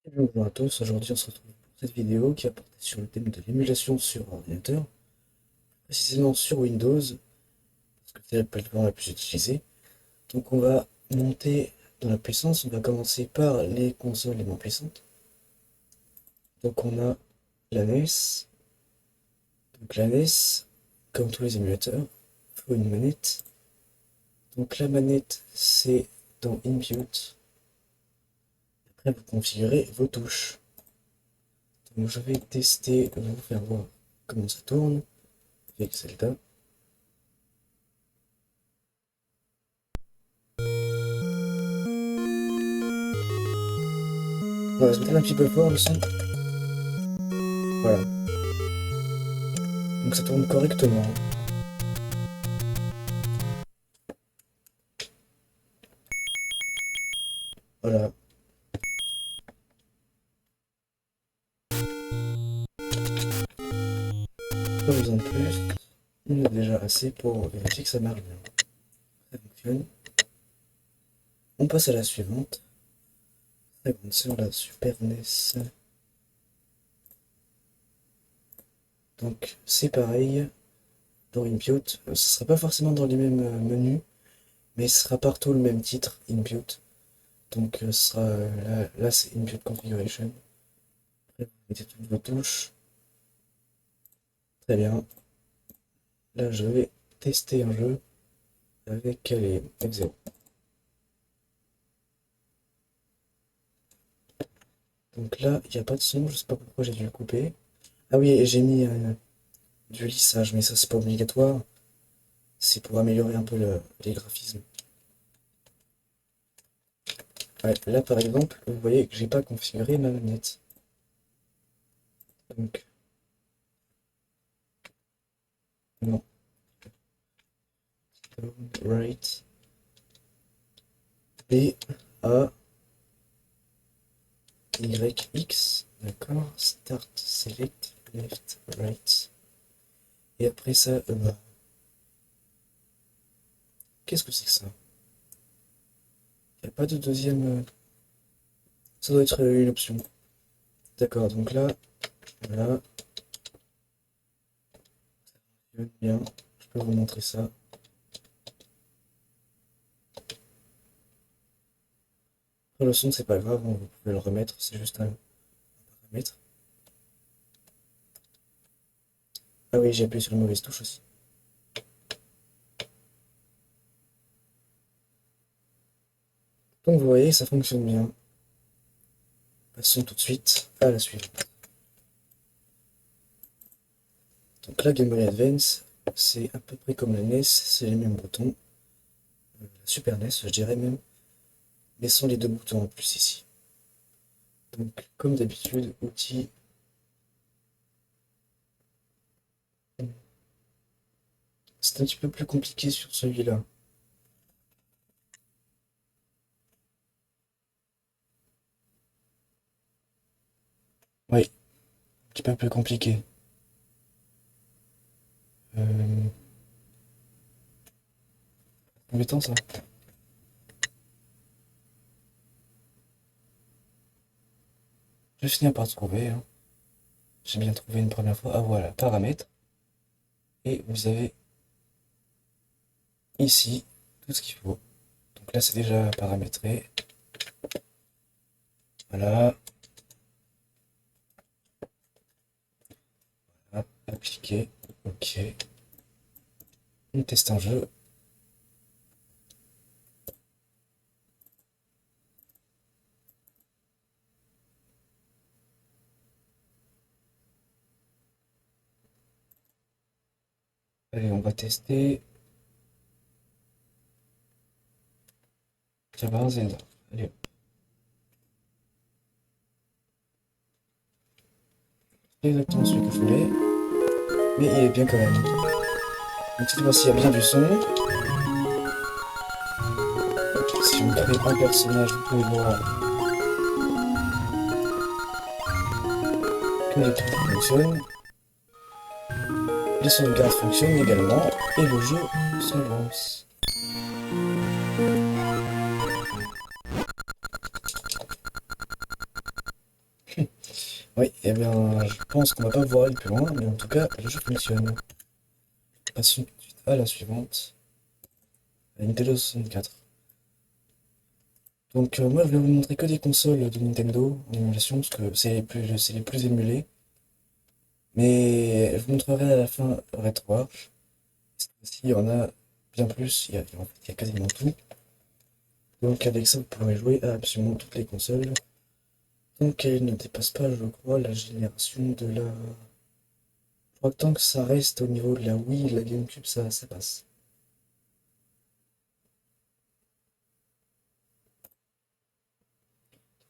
Bonjour à tous, aujourd'hui on se retrouve pour cette vidéo qui va porter sur le thème de l'émulation sur ordinateur, précisément sur Windows, parce que c'est la plateforme la plus utilisée. Donc on va monter dans la puissance, on va commencer par les consoles les moins puissantes. Donc on a la NES, donc la NES, comme tous les émulateurs, il faut une manette. Donc la manette c'est dans Input, après vous configurez vos touches. Donc je vais tester, vous faire voir comment ça tourne avec Zelda. Voilà, c'est peut-être un petit peu fort le son. Voilà, donc ça tourne correctement. Voilà, pas besoin de plus. On a déjà assez pour vérifier que ça marche bien. Ça fonctionne. On passe à la suivante. Très grande sur la Super NES. Donc c'est pareil. Dans Input, ce sera pas forcément dans les mêmes menus, mais ce sera partout le même titre, Input. Donc ce sera là c'est Input Configuration. Après, vous mettez toutes vos touches. Très bien. Là je vais tester un jeu avec les F0. Donc là, il n'y a pas de son, je sais pas pourquoi j'ai dû le couper. Ah oui, et j'ai mis du lissage, mais ça c'est pas obligatoire. C'est pour améliorer un peu les graphismes. Ouais, là par exemple, vous voyez que j'ai pas configuré ma manette. Donc, non. Right. B, A, Y, X. D'accord. Start, select, left, right. Et après ça, bas. Qu'est-ce que c'est que ça? Il n'y a pas de deuxième. Ça doit être une option. D'accord, donc là, voilà. Bien. Je peux vous montrer ça. Après, le son, c'est pas grave, hein, vous pouvez le remettre, c'est juste un paramètre. Ah oui, j'ai appuyé sur une mauvaise touche aussi. Donc vous voyez, ça fonctionne bien. Passons tout de suite à la suivante. Donc la Game Boy Advance, c'est à peu près comme la NES, c'est les mêmes boutons. La Super NES, je dirais même, mais sans les deux boutons en plus ici. Donc comme d'habitude, outils. C'est un petit peu plus compliqué sur celui-là. Oui, un petit peu plus compliqué. Euh, Embêtant ça. Je vais finir par trouver, hein. J'ai bien trouvé une première fois. Ah voilà, paramètres. Et vous avez ici tout ce qu'il faut. Donc là, c'est déjà paramétré. Voilà. Hop, appliquer. Ok. On teste un jeu. Allez, on va tester Java Zelda. Allez, c'est exactement celui que je voulais, mais il est bien quand même. Donc cette fois-ci, il y a bien du son. Si on crée un personnage, vous pouvez voir que les trucs fonctionnent. Les sauvegardes fonctionnent également, et le jeu se lance. Oui, et bien, je pense qu'on va pas pouvoir aller plus loin, mais en tout cas, le jeu fonctionne. Passons tout de suite à la suivante, la Nintendo 64. Donc, moi, je vais vous montrer que des consoles de Nintendo en émulation, parce que c'est les plus émulés. Mais je vous montrerai à la fin RetroArch. Cette fois-ci, il y en a bien plus, en fait, il y a quasiment tout. Donc, avec ça, vous pourrez jouer à absolument toutes les consoles. Donc, elle ne dépasse pas, je crois, la génération de la. Je crois que tant que ça reste au niveau de la Wii et de la GameCube, ça passe.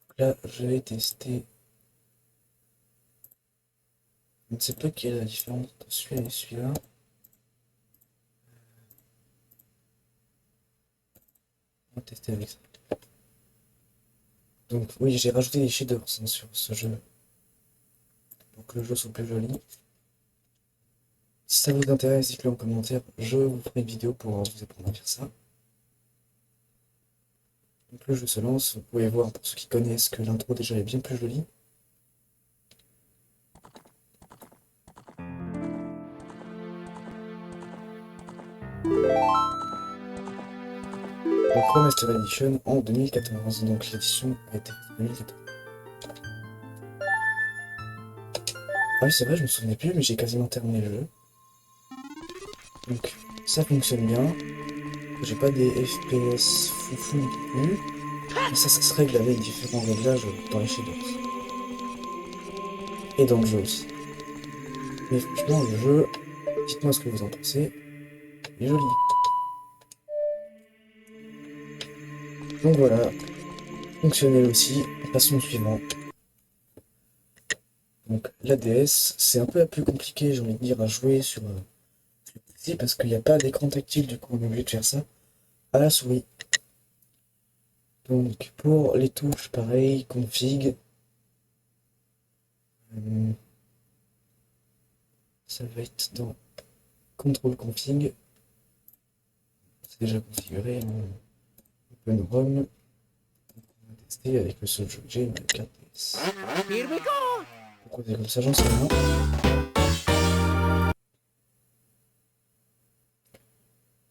Donc là, je vais tester. Je ne sais pas quelle est la différence entre celui-là et celui-là. On va tester avec ça. Donc, oui, j'ai rajouté des shaders sur ce jeu pour que le jeu soit plus joli. Si ça vous intéresse, dites-le en commentaire. Je vous ferai une vidéo pour vous apprendre à faire ça. Donc le jeu se lance. Vous pouvez voir, pour ceux qui connaissent, que l'intro déjà est bien plus jolie. Donc Remaster Edition en 2014. Donc l'édition a été faite en 2014. Ah oui, c'est vrai, je me souvenais plus, mais j'ai quasiment terminé le jeu. Donc ça fonctionne bien. J'ai pas des FPS foufou non plus. Mais ça se règle avec différents réglages dans les shaders. Et dans le jeu aussi. Mais franchement, le jeu, dites-moi ce que vous en pensez. Il est joli. Donc voilà, fonctionnel aussi. Passons au suivant. Donc la DS, c'est un peu la plus compliqué, j'ai envie de dire, à jouer sur le PC parce qu'il n'y a pas d'écran tactile, du coup on est obligé de faire ça à la souris. Donc pour les touches, pareil, config. euh, Ça va être dans contrôle config. C'est déjà configuré. Open ROM. On va tester avec le seul jeu que j'ai, une carte DS. Pourquoi c'est comme ça, j'en sais rien.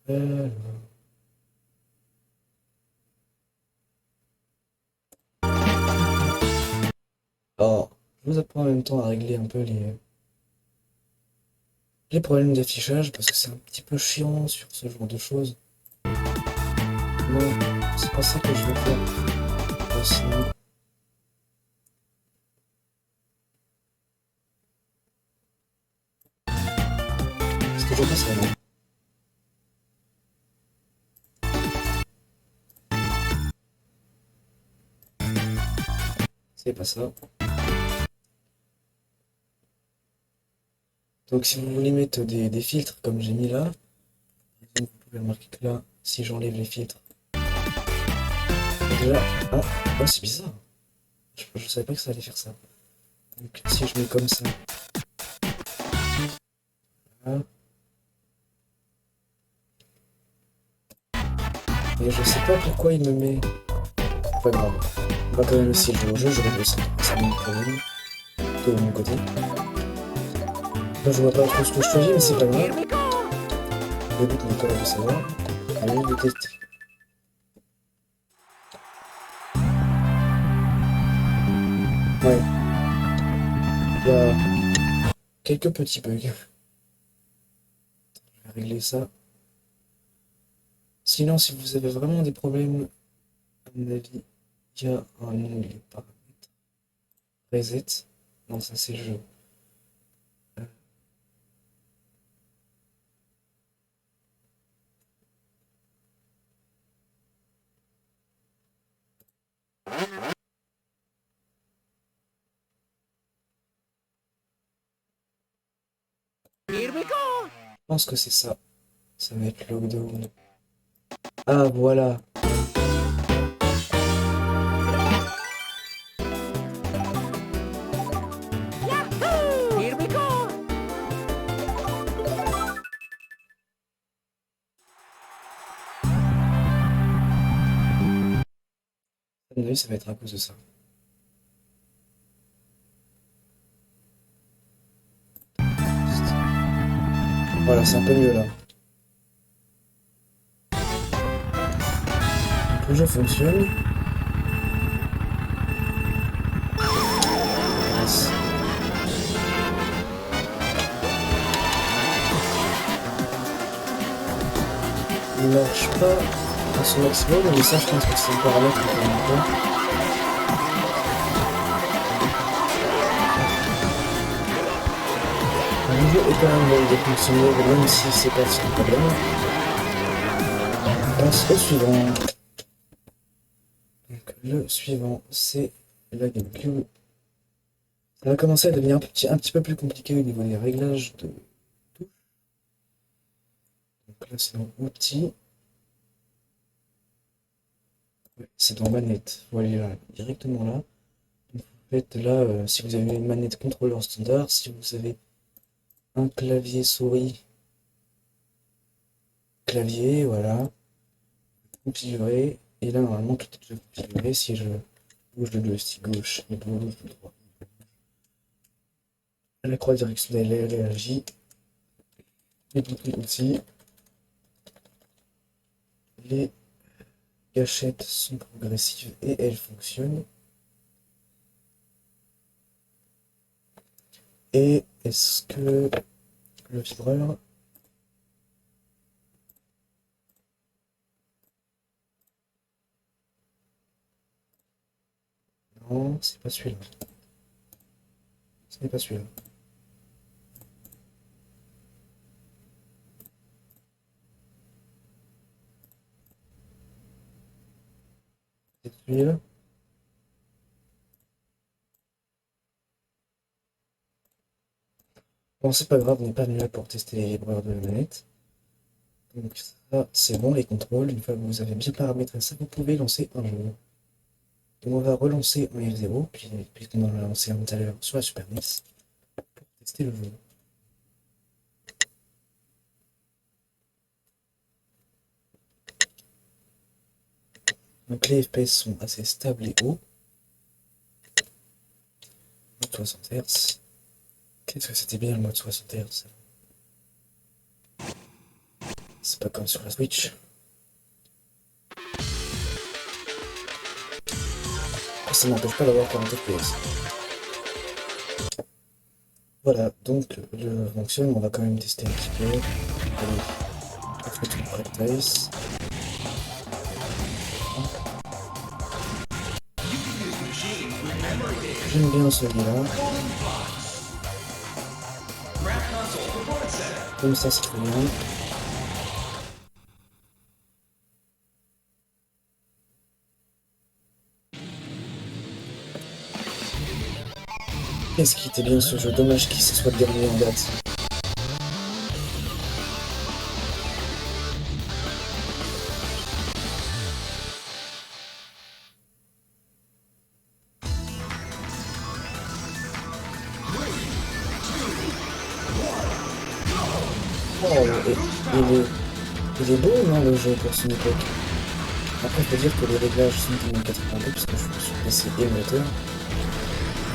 Alors. Alors, je vous apprends en même temps à régler un peu les problèmes d'affichage parce que c'est un petit peu chiant sur ce genre de choses. Non, c'est pas ça que je veux faire. Sinon, c'est toujours pas ça, non? C'est pas ça. Donc si vous voulez mettre des filtres comme j'ai mis là, vous pouvez remarquer que là, si j'enlève les filtres, déjà, ah, oh, c'est bizarre. Je savais pas que ça allait faire ça. Donc si je mets comme ça, là, et je sais pas pourquoi il me met. Pas grave. On va quand même aussi jouer au jeu, je règle ça. C'est mon problème. De mon côté. Là, je vois pas trop ce que je choisis, mais c'est pas grave. Le but n'est pas de savoir, mais de tester. Ouais. Il y a quelques petits bugs. Je vais régler ça. Sinon, si vous avez vraiment des problèmes, à mon avis, il y a un onglet paramètres. Reset. Non, ça c'est jeu. Euh, Je pense que c'est ça. Ça va être lockdown. Ah, voilà. À mon avis, ça va être à cause de ça. Voilà, c'est un peu mieux là. Donc, le jeu fonctionne. Yes. Il marche pas à son maximum, mais ça je pense que c'est le paramètre qu'on peut. Le jeu est quand même validé fonctionner, même si c'est pas son problème. On passe au suivant. Donc le suivant, c'est la GameCube. Ça va commencer à devenir un petit peu plus compliqué au niveau des réglages de touches. Donc là c'est dans outils. Ouais, c'est dans manette. Voilà, directement là. Donc, vous faites là, si vous avez une manette contrôleur standard, si vous avez un clavier souris, clavier, voilà, configuré. Et là normalement tout est déjà configuré. Si je bouge le joystick gauche et bouge le droit, la croix directionnelle elle réagit. Les boutons aussi. Les gâchettes sont progressives et elles fonctionnent. Et est-ce que le vibreur... Non, c'est pas celui-là. Ce n'est pas celui-là. C'est celui-là. Bon, c'est pas grave, on n'est pas venu là pour tester les vibreurs de la manette. Donc ça, c'est bon, les contrôles. Une fois que vous avez bien paramétré ça, vous pouvez lancer un jeu. Donc on va relancer un F0, puisqu'on en a lancé un tout à l'heure sur la Super NES, pour tester le jeu. Donc les FPS sont assez stables et hauts. 60 Hz. Qu'est-ce que c'était bien le mode 60 Hz? C'est pas comme sur la Switch. Ça n'empêche pas d'avoir 40 FPS. Voilà, donc le jeu fonctionne, on va quand même tester un petit peu. Allez, on fait une practice. J'aime bien celui-là. Comme ça, c'est très bien. Qu'est-ce qui était bien ce jeu? Dommage qu'il se soit le dernier en date. Oh, il est beau, non, le jeu pour son époque. Après, il faut dire que les réglages sont de 1080p, puisque je suis sur PC émulateur.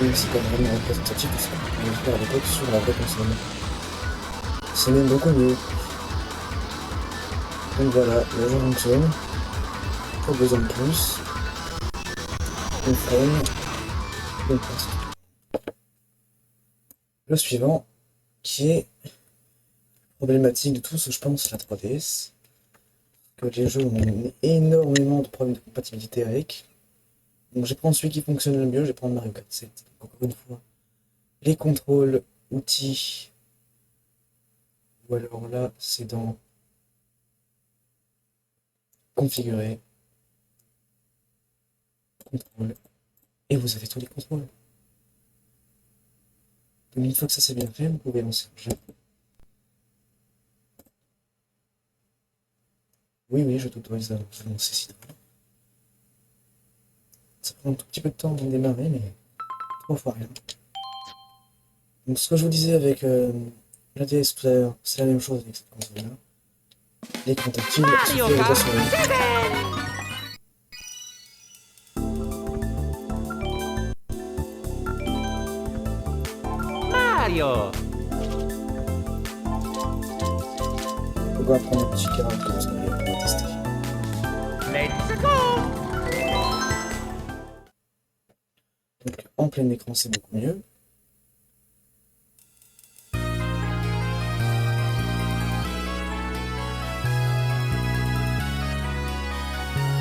Même si c'est pas vraiment représentatif de ce qu'on pouvait faire à l'époque sur la vraie console. C'est même beaucoup mieux. Donc voilà, le jeu fonctionne. Pas besoin de plus. On freine. On passe. Le suivant, qui est problématique de tous, je pense, la 3DS. Que les jeux ont énormément de problèmes de compatibilité avec. Donc je vais prendre celui qui fonctionne le mieux, je vais prendre Mario Kart 7. Donc, encore une fois, les contrôles, outils, ou alors là, c'est dans configurer, contrôle, et vous avez tous les contrôles. Donc une fois que ça c'est bien fait, vous pouvez lancer le jeu. Oui, oui, je t'autorise à lancer Citron. Ça prend un tout petit peu de temps avant de démarrer, mais trop fois rien. Donc ce que je vous disais avec la DS tout à l'heure, c'est la même chose avec cette console-là. L'écran tactile, suffit avec la souris. Mario! on va prendre une petite carotte comme ça et on va tester. Let's go! Donc en plein écran c'est beaucoup mieux.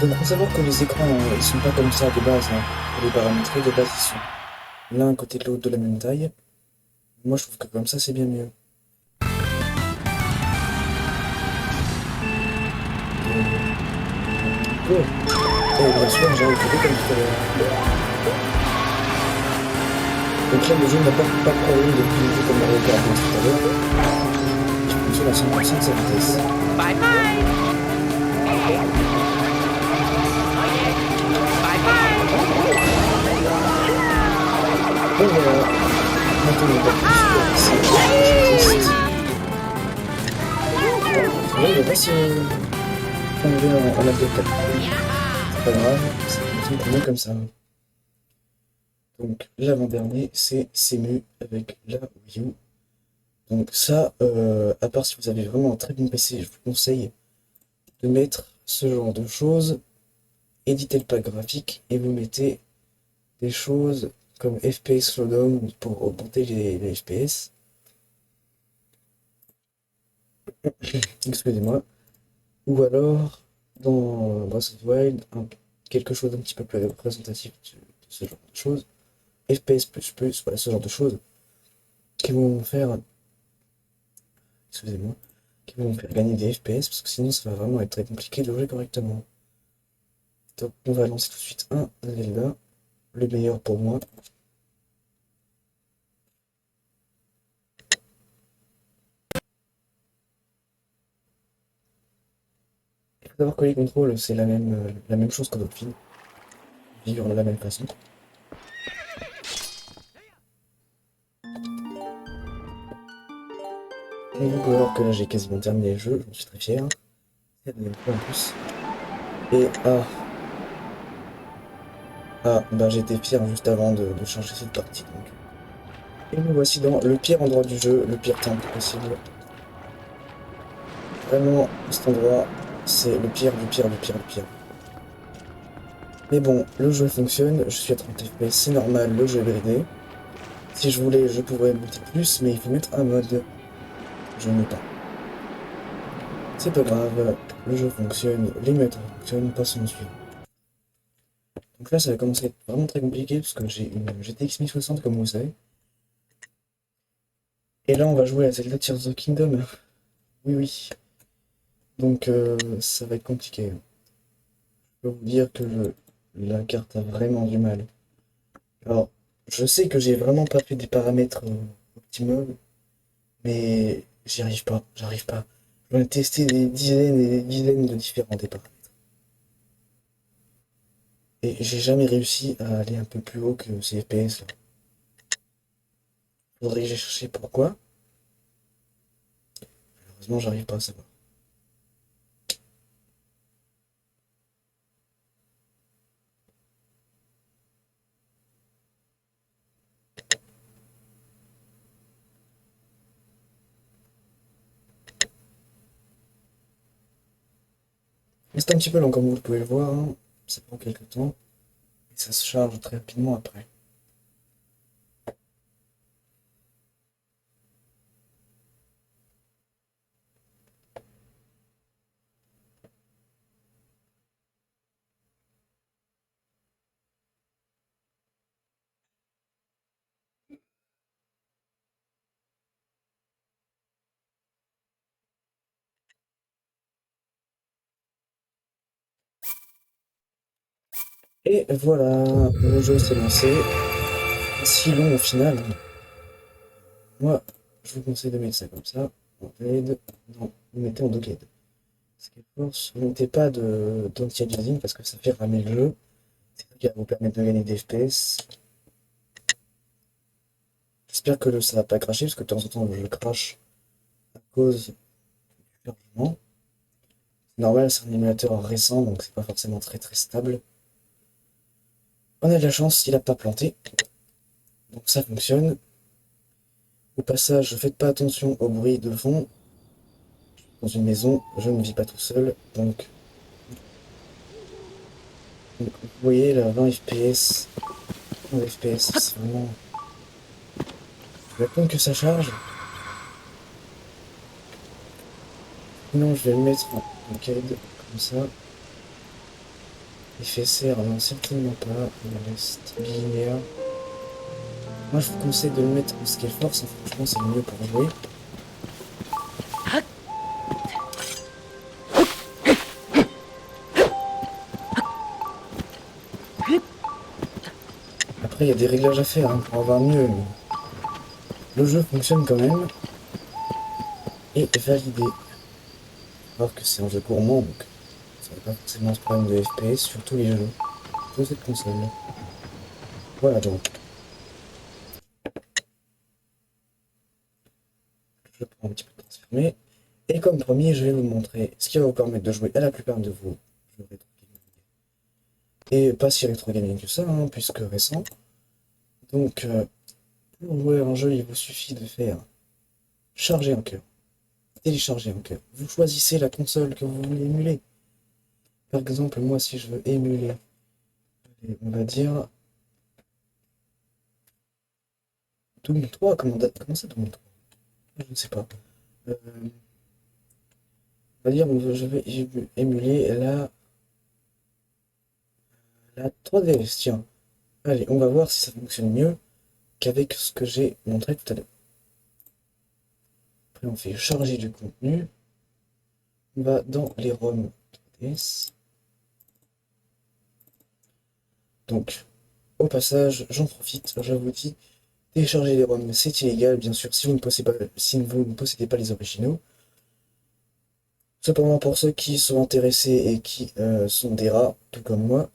Donc il faut savoir que les écrans ils sont pas comme ça de base, hein. Les paramétrés de base ils sont l'un à côté de l'autre de la même taille. Moi je trouve que comme ça c'est bien mieux. Go. Et bien sûr j'ai écouté comme tout à l'heure. Donc là le jeu n'a pas de problème de piloter comme Mario Kart tout à l'heure. Je fonctionne à 100% de sa vitesse. Bye bye! Bye bye! Et voilà. Maintenant on va c'est triste. Là il va pas se tomber en la décade. C'est pas grave, c'est très bien comme ça. Donc l'avant-dernier c'est Cemu avec la Wii U. Donc ça, à part si vous avez vraiment un très bon PC, je vous conseille de mettre ce genre de choses, éditer le pack graphique et vous mettez des choses comme FPS Slowdown pour augmenter les FPS. Excusez-moi. Ou alors, dans Breath of the Wild, quelque chose d'un petit peu plus représentatif de ce genre de choses. FPS++, voilà ce genre de choses qui vont faire, excusez-moi, qui vont faire gagner des FPS parce que sinon ça va vraiment être très compliqué de jouer correctement. Donc on va lancer tout de suite un Zelda, le meilleur pour moi. Il faut savoir que les contrôles c'est la même chose que d'autres films, vivre de la même façon. Et vous pouvez voir que là j'ai quasiment terminé le jeu, j'en suis très fier. C'est la deuxième fois en plus. Et bah j'étais fier juste avant de changer cette partie donc. Et nous voici dans le pire endroit du jeu, le pire temple possible. Vraiment, cet endroit, c'est le pire du pire du pire du pire. Mais bon, le jeu fonctionne, je suis à 30 FPS, c'est normal, le jeu est bridé. Si je voulais, je pourrais monter plus, mais il faut mettre un mode. Je n'ai pas. C'est pas grave, le jeu fonctionne, les maîtres fonctionnent, passons au suivant. Donc là, ça va commencer à être vraiment très compliqué, parce que j'ai une GTX 1060, comme vous savez. Et là, on va jouer à Zelda Tears of the Kingdom. Oui, oui. Donc, ça va être compliqué. Je peux vous dire que la carte a vraiment du mal. Alors, je sais que j'ai vraiment pas fait des paramètres optimum, mais j'arrive pas. J'en ai testé des dizaines et des dizaines de différents des paramètres. Et j'ai jamais réussi à aller un peu plus haut que ces FPS là. Faudrait que j'ai cherché pourquoi. Malheureusement, j'arrive pas à savoir. Mais c'est un petit peu long comme vous pouvez le voir, hein. Ça prend quelques temps. Et ça se charge très rapidement après. Et voilà, le jeu s'est lancé. Si long au final. Moi, je vous conseille de mettre ça comme ça. En raid. Non, vous mettez en docked. Parce qu'à force, vous ne mettez pas d'anti-aliasing parce que ça fait ramer le jeu. C'est ça qui va vous permettre de gagner des FPS. J'espère que ça va pas cracher parce que de temps en temps le jeu crache à cause du chargement. C'est normal, c'est un émulateur récent donc c'est pas forcément très très stable. On a de la chance, il a pas planté. Donc ça fonctionne. Au passage, faites pas attention au bruit de fond. dans une maison, je ne vis pas tout seul, donc vous voyez là, 20 FPS, 20 FPS, c'est vraiment... Je vais attendre que ça charge, sinon je vais le mettre en CAD, comme ça. FSR, non, certainement pas, il reste linéaire. Moi je vous conseille de le mettre en scale force, hein, franchement c'est le mieux pour jouer. Après il y a des réglages à faire hein, pour avoir mieux, mais le jeu fonctionne quand même, et validé. Alors que c'est un jeu gourmand, donc ça n'a pas forcément ce problème de FPS sur tous les jeux de cette console. Voilà donc, je prends un petit peu de transformer. Et comme promis, je vais vous montrer ce qui va vous permettre de jouer à la plupart de vos jeux rétro gaming. Et pas si rétro gaming que ça, hein, puisque récent. Donc, pour jouer à un jeu, il vous suffit de faire charger un cœur, télécharger un cœur. Vous choisissez la console que vous voulez émuler. Par exemple, moi, si je veux émuler, on va dire Doom 3, comment ça Doom 3? Je ne sais pas. On va dire, je vais émuler la 3DS, tiens. Allez, on va voir si ça fonctionne mieux qu'avec ce que j'ai montré tout à l'heure. Après, on fait charger du contenu. On va dans les ROM 3DS. Donc, au passage, j'en profite, je vous dis, télécharger les ROM, c'est illégal, bien sûr, si vous ne possédez pas les originaux. Cependant, pour ceux qui sont intéressés et qui sont des rats, tout comme moi,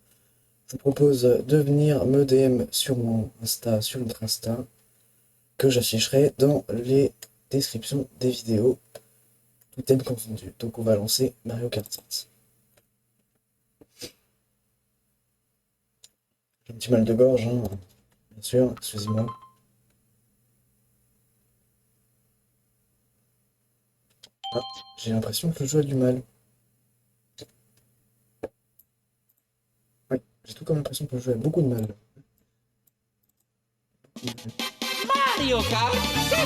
je vous propose de venir me DM sur mon Insta, sur notre Insta, que j'afficherai dans les descriptions des vidéos, tout thème confondu. Donc on va lancer Mario Kart 7. J'ai un petit mal de gorge, hein, bien sûr, excusez-moi. Ah, j'ai l'impression que le jeu a du mal. Oui, j'ai tout comme l'impression que le jeu a beaucoup de mal. Mario Kart 7!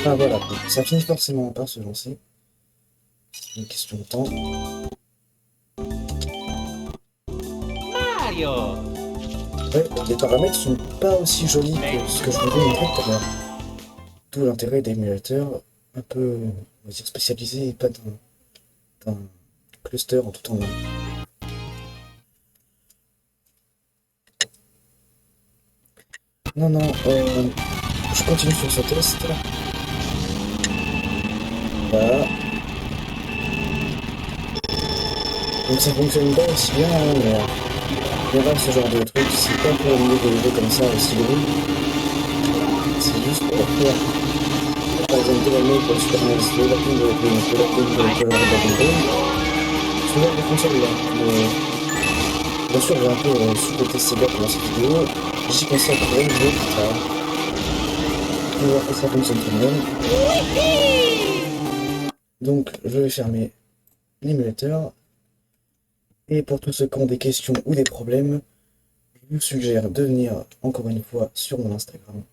Ah voilà, ça finit forcément par se lancer. C'est une question de temps. Mario! Ouais, les paramètres sont pas aussi jolis que ce que je vous ai montré tout à l'heure. D'où l'intérêt d'émulateurs un peu, on va dire, spécialisés et pas d'un cluster en tout en un. Non, non, je continue sur ce test. Voilà. Donc ça fonctionne pas aussi bien, hein, mais en général, ce genre de truc, c'est pas pour émuler des jeux comme ça aussi gros. C'est juste pour faire, par exemple, Dynamite pour le Super NES, le Lapping de Lapping, le Lapping pour le Color Dragon Ball. Ce genre de console là. Mais bien sûr, j'ai un peu sous-côté Sega pendant cette vidéo. J'y consacrerai une vidéo plus tard. Pour voir que ça fonctionne tout de même. Donc, je vais fermer l'émulateur. Et pour tous ceux qui ont des questions ou des problèmes, je vous suggère de venir encore une fois sur mon Instagram.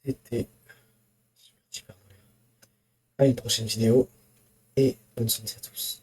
C'était à une prochaine vidéo et bonne soirée à tous.